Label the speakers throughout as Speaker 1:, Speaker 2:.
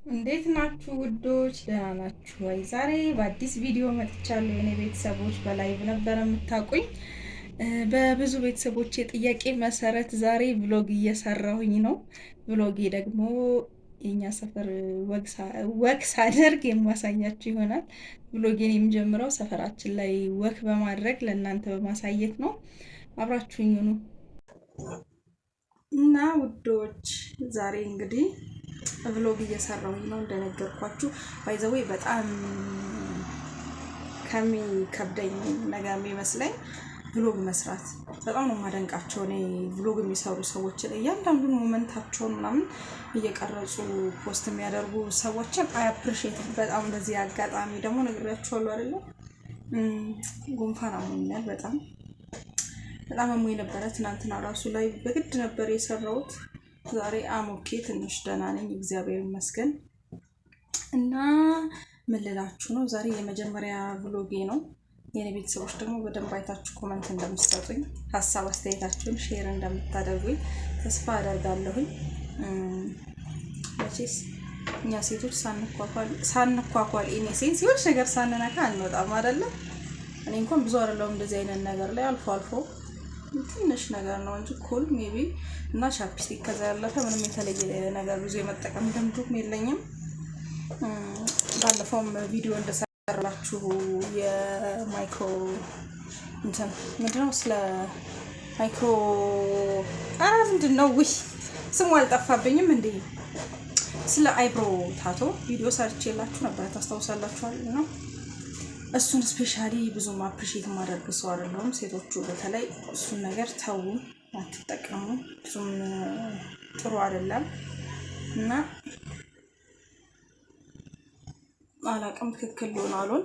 Speaker 1: እንዴት ናችሁ ውዶች? ደህና ናችሁ ወይ? ዛሬ በአዲስ ቪዲዮ መጥቻለሁ። የኔ ቤተሰቦች በላይቭ ነበር የምታውቁኝ። በብዙ ቤተሰቦች የጥያቄ መሰረት ዛሬ ብሎግ እየሰራሁኝ ነው። ብሎጌ ደግሞ የኛ ሰፈር ወክ ሳደርግ የማሳያችሁ ይሆናል። ብሎጌን የሚጀምረው ሰፈራችን ላይ ወክ በማድረግ ለእናንተ በማሳየት ነው። አብራችሁኝ ሁኑ እና ውዶች ዛሬ እንግዲህ ብሎግ እየሰራሁኝ ነው እንደነገርኳችሁ። ባይዘዌ በጣም ከሚከብደኝ ነገር የሚመስለኝ ብሎግ መስራት በጣም ነው የማደንቃቸው። እኔ ብሎግ የሚሰሩ ሰዎችን እያንዳንዱን ሞመንታቸውን ምናምን እየቀረጹ ፖስት የሚያደርጉ ሰዎችን አይ አፕሪሼት በጣም። በዚህ አጋጣሚ ደግሞ ነግሬያቸዋለሁ አይደለ? ጉንፋን አሞኛል በጣም አሞኝ ነበረ። ትናንትና ራሱ ላይ በግድ ነበር የሰራሁት። ዛሬ አሞኬ ትንሽ ደህና ነኝ እግዚአብሔር ይመስገን። እና ምን ልላችሁ ነው፣ ዛሬ የመጀመሪያ ብሎጌ ነው። የኔ ቤተሰቦች ደግሞ በደንብ አይታችሁ ኮመንት እንደምትሰጡኝ፣ ሀሳብ አስተያየታችሁን ሼር እንደምታደርጉኝ ተስፋ አደርጋለሁኝ። መቼስ እኛ ሴቶች ሳንኳኳል ኢኔሴንስ ሲሆን ነገር ሳንነካ አንወጣም አይደለም። እኔ እንኳን ብዙ አይደለሁም እንደዚህ አይነት ነገር ላይ አልፎ አልፎ ትንሽ ነገር ነው እንጂ ኩል ሜቢ እና ቻፕስቲክ ከዛ ያለፈ ምንም የተለየ ነገር ብዙ የመጠቀም ልምዱም የለኝም። ባለፈውም ቪዲዮ እንደሰራላችሁ የማይክሮ እንትን ምንድነው ስለ ማይክሮ ምንድነው ስሙ አልጠፋብኝም እንዴ፣ ስለ አይብሮ ታቶ ቪዲዮ ሰርቼላችሁ ነበር ታስታውሳላችኋል። ነው እሱን ስፔሻሊ ብዙም አፕሪሼት ማድረግ ሰው አይደለሁም። ሴቶቹ በተለይ እሱን ነገር ተዉ፣ አትጠቀሙ፣ ብዙም ጥሩ አይደለም እና አላቅም ትክክል ሊሆን አሉን።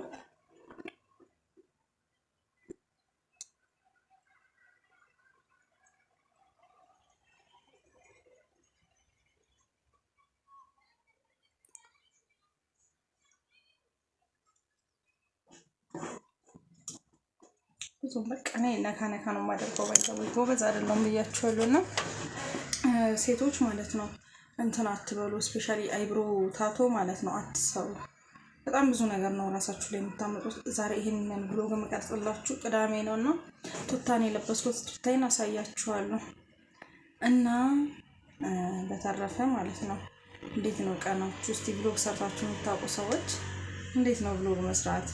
Speaker 1: ብዙም በቃ እኔ ነካ ነው የማደርገው። ባይዘው ጎበዝ አይደለም ብያችኋለሁ። እና ሴቶች ማለት ነው እንትን አትበሉ፣ ስፔሻሊ አይብሮ ታቶ ማለት ነው አትሰሩ። በጣም ብዙ ነገር ነው ራሳችሁ ላይ የምታመጡት። ዛሬ ይሄንን ብሎግ የምቀርጽላችሁ ቅዳሜ ነው እና ቱታን የለበስኩት ቱታይን አሳያችኋለሁ። እና በተረፈ ማለት ነው እንዴት ነው ቀናችሁ? እስቲ ብሎግ ሰርታችሁ የምታውቁ ሰዎች እንዴት ነው ብሎግ መስራት?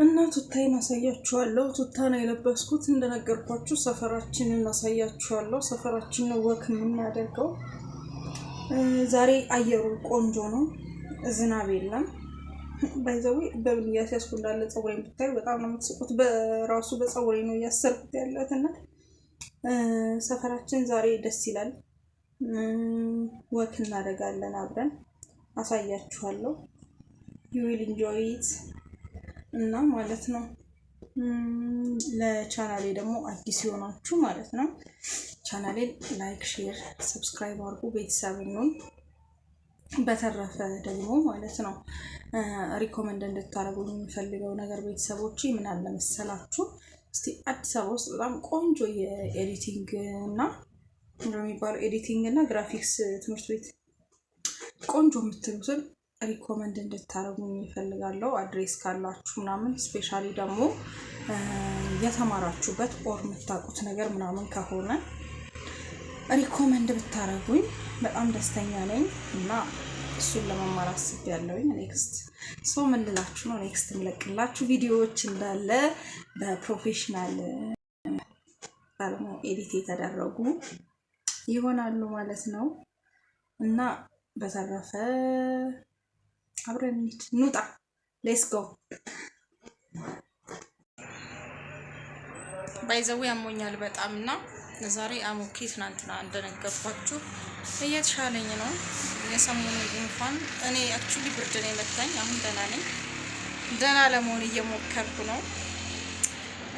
Speaker 1: እና ቱታይን አሳያችኋለሁ። ቱታ ነው የለበስኩት እንደነገርኳችሁ። ሰፈራችንን አሳያችኋለሁ። ሰፈራችን ነው ወክ የምናደርገው። ዛሬ አየሩ ቆንጆ ነው፣ ዝናብ የለም። ባይዘው በምን እያስያዝኩ እንዳለ ፀጉሬን ብታዩ በጣም ነው የምትስቁት። በራሱ በፀጉሬ ነው እያሰርኩት ያለሁት። እና ሰፈራችን ዛሬ ደስ ይላል። ወክ እናደርጋለን አብረን፣ አሳያችኋለሁ። you will enjoy it እና ማለት ነው። ለቻናሌ ደግሞ አዲስ የሆናችሁ ማለት ነው ቻናሌን ላይክ፣ ሼር፣ ሰብስክራይብ አድርጉ፣ ቤተሰብ ይሁን። በተረፈ ደግሞ ማለት ነው ሪኮመንድ እንድታደርጉ የሚፈልገው ነገር ቤተሰቦች ምን አለ መሰላችሁ? እስቲ አዲስ አበባ ውስጥ በጣም ቆንጆ የኤዲቲንግ እና እንደሚባለው ኤዲቲንግ እና ግራፊክስ ትምህርት ቤት ቆንጆ የምትሉትን ሪኮመንድ እንድታደርጉ የሚፈልጋለው። አድሬስ ካላችሁ ምናምን ስፔሻሊ ደግሞ የተማራችሁበት ኦር የምታውቁት ነገር ምናምን ከሆነ ሪኮመንድ ብታደርጉኝ በጣም ደስተኛ ነኝ። እና እሱን ለመማር አስቤያለሁኝ። ኔክስት ሰው ምን ልላችሁ ነው፣ ኔክስት የምለቅላችሁ ቪዲዮዎች እንዳለ በፕሮፌሽናል ባለሙያ ኤዲት የተደረጉ ይሆናሉ ማለት ነው። እና በተረፈ አብረን እንውጣ፣ ሌትስ ጎ። ባይዘው ያሞኛል በጣም እና ዛሬ አሞኬ ትናንትና እንደነገርኳችሁ እየተሻለኝ ነው። የሰሞኑ ጉንፋን እኔ አክቹሊ ብርድ ነው የመታኝ። አሁን ደህና ነኝ። ደህና ለመሆን እየሞከርኩ ነው።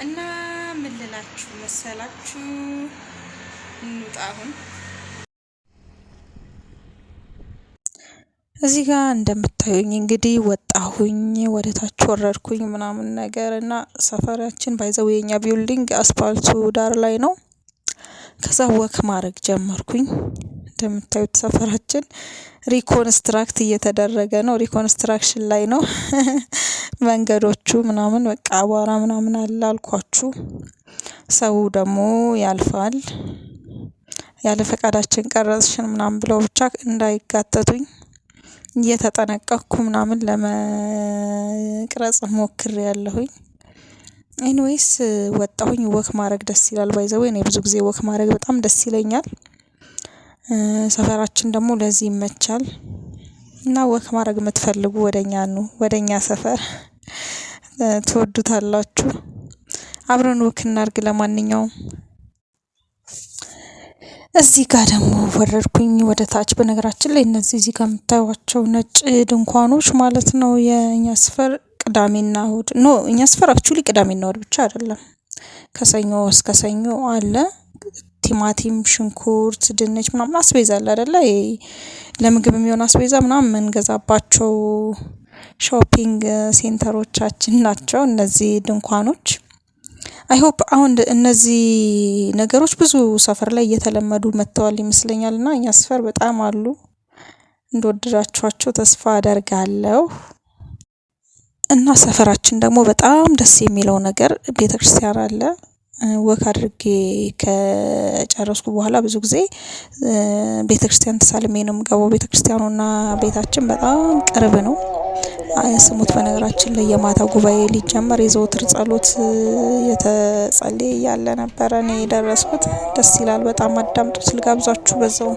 Speaker 1: እና ምን ልላችሁ መሰላችሁ፣ እንውጣ አሁን። እዚህ ጋር እንደምታዩኝ እንግዲህ ወጣሁኝ፣ ወደ ታች ወረድኩኝ ምናምን ነገር እና ሰፈራችን ባይዘው የኛ ቢልዲንግ አስፓልቱ ዳር ላይ ነው። ከዛ ወክ ማድረግ ጀመርኩኝ።
Speaker 2: እንደምታዩት ሰፈራችን ሪኮንስትራክት እየተደረገ ነው። ሪኮንስትራክሽን ላይ ነው። መንገዶቹ ምናምን በቃ አቧራ ምናምን አለ አልኳችሁ። ሰው ደግሞ ያልፋል። ያለ ፈቃዳችን ቀረጽሽን ምናምን ብለው ብቻ እንዳይጋተቱኝ እየተጠነቀቅኩ ምናምን ለመቅረጽ ሞክሬያለሁኝ። ኤኒዌይስ ወጣሁኝ። ወክ ማድረግ ደስ ይላል። ባይ ዘ ዌይ እኔ ብዙ ጊዜ ወክ ማድረግ በጣም ደስ ይለኛል። ሰፈራችን ደግሞ ለዚህ ይመቻል። እና ወክ ማድረግ የምትፈልጉ ወደኛ ኑ፣ ወደኛ ሰፈር ትወዱታላችሁ። አብረን ወክ እናድርግ። ለማንኛውም እዚህ ጋር ደግሞ ወረድኩኝ ወደ ታች። በነገራችን ላይ እነዚህ እዚህ ጋር የምታዩዋቸው ነጭ ድንኳኖች ማለት ነው የእኛ ሰፈር ቅዳሜና እሁድ እኛ ሰፈር አክቹሊ ቅዳሜና እሁድ ብቻ አይደለም፣ ከሰኞ እስከ ሰኞ አለ። ቲማቲም፣ ሽንኩርት፣ ድንች ምናምን አስቤዛ አለ አይደለ? ለምግብ የሚሆን አስቤዛ ምናምን የምንገዛባቸው ሾፒንግ ሴንተሮቻችን ናቸው እነዚህ ድንኳኖች። አይ ሆፕ አሁን እነዚህ ነገሮች ብዙ ሰፈር ላይ እየተለመዱ መጥተዋል ይመስለኛልና እኛ ሰፈር በጣም አሉ። እንደወደዳችኋቸው ተስፋ አደርጋለሁ። እና ሰፈራችን ደግሞ በጣም ደስ የሚለው ነገር ቤተክርስቲያን አለ። ወክ አድርጌ ከጨረስኩ በኋላ ብዙ ጊዜ ቤተክርስቲያን ተሳልሜ ነው የምገባው። ቤተክርስቲያኑና ቤታችን በጣም ቅርብ ነው። ስሙት። በነገራችን ላይ የማታ ጉባኤ ሊጀመር የዘወትር ጸሎት የተጸለየ ያለ ነበረ እኔ የደረስኩት። ደስ ይላል በጣም አዳምጡት። ልጋብዛችሁ በዛው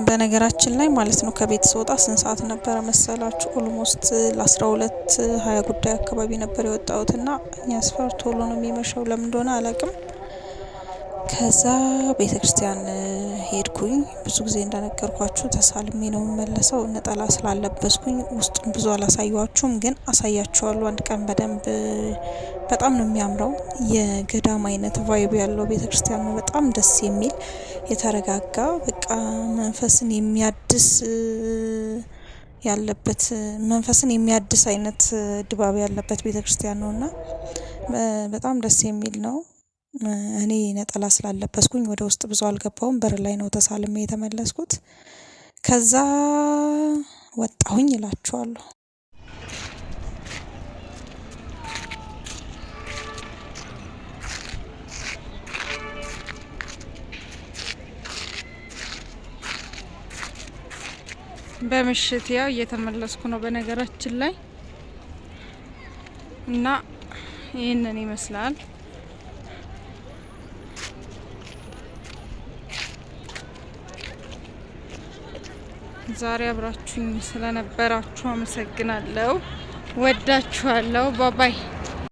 Speaker 2: በነገራችን ላይ ማለት ነው ከቤት ስወጣ ስንት ሰዓት ነበረ መሰላችሁ? ኦልሞስት ለ12:20 ጉዳይ አካባቢ ነበር የወጣሁትና እኛ ሰፈር ቶሎ ነው የሚመሸው፣ ለምን እንደሆነ አላውቅም። ከዛ ቤተክርስቲያን ሄድኩኝ። ብዙ ጊዜ እንደነገርኳችሁ ተሳልሜ ነው የምመለሰው። ነጠላ ስላለበስኩኝ ውስጡን ብዙ አላሳያችሁም፣ ግን አሳያችኋለሁ አንድ ቀን በደንብ። በጣም ነው የሚያምረው። የገዳም አይነት ቫይብ ያለው ቤተክርስቲያን ነው። በጣም ደስ የሚል የተረጋጋ በቃ መንፈስን የሚያድስ ያለበት መንፈስን የሚያድስ አይነት ድባብ ያለበት ቤተክርስቲያን ነውና በጣም ደስ የሚል ነው። እኔ ነጠላ ስላለበስኩኝ ወደ ውስጥ ብዙ አልገባውም። በር ላይ ነው ተሳልሜ የተመለስኩት። ከዛ ወጣሁኝ እላችኋለሁ። በምሽት ያው እየተመለስኩ ነው በነገራችን ላይ እና ይሄንን ይመስላል። ዛሬ አብራችሁኝ ስለነበራችሁ አመሰግናለሁ። ወዳችኋለሁ። ባባይ